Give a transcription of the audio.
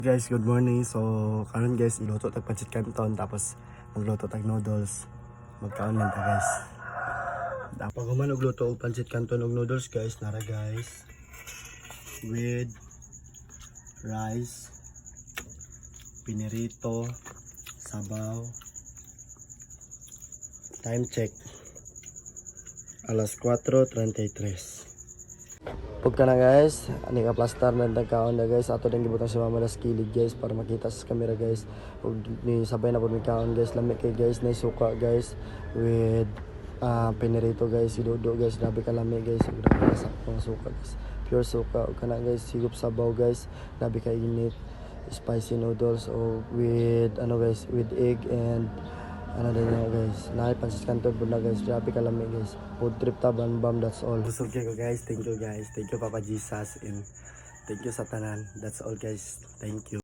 Guys, good morning. So, karon guys, iluto tag pancit canton tapos magluto tag noodles. Magkaon lang ta guys. Dapat human og luto og pancit canton og noodles guys, nara guys. With rice, pinirito, sabaw. Time check. Alas 4:33. Pagka na guys, ani ka plaster na nagkaon na guys, ato din gibutang si mama nas kilid guys para makita sa camera guys. Ug ni sabay na pud mi kaon guys, lami kay guys, nay suka guys with pinirito guys, sidudo guys, grabe ka lami guys, grabe ka sakto suka guys. Pure suka ug kana guys, sigup sabaw guys, grabe ka init. Spicy noodles o with guys, with egg and din na guys, naay pancit canton po na guys, grabe kalami guys, food trip taban bam, that's all. Busog kayo guys, thank you Papa Jesus, and thank you sa tanan, that's all guys, thank you.